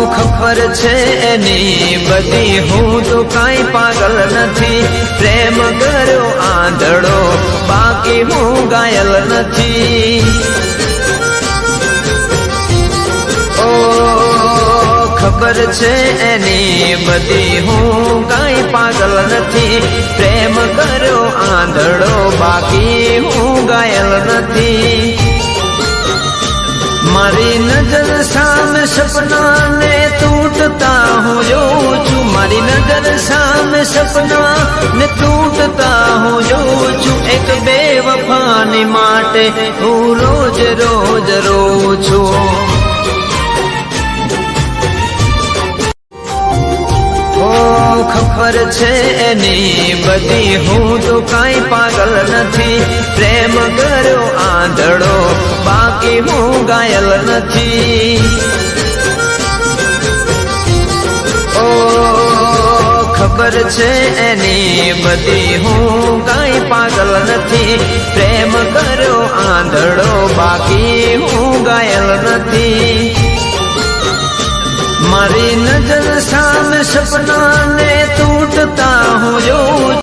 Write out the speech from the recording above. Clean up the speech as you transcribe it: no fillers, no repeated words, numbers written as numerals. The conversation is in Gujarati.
ખબર છે એની બધી હું તો કાંઈ પાગલ નથી પ્રેમ કર્યો આંધળો બાકી હું ઘાયલ નથી ખબર છે એની બધી હું કાંઈ પાગલ નથી પ્રેમ કર્યો આંધળો બાકી હું ઘાયલ નથી મારી નજર સામે સપના ને તૂટતા હું જોઉં છું મારી નજર સામે સપના ને તૂટતા હું જોઉં છું એક બેવફાની માટે હું રોજ રોજ રોઉં છું ખબર છે એની બધી હું તો કાંઈ પાગલ નથી પ્રેમ કર્યો આંધળો બાકી હું ઘાયલ નથી ખબર છે એની બધી હું કાંઈ પાગલ નથી પ્રેમ કર્યો આંધળો બાકી હું ઘાયલ નથી મારી નજર સામે સપના ને તૂટતા હું જોઉં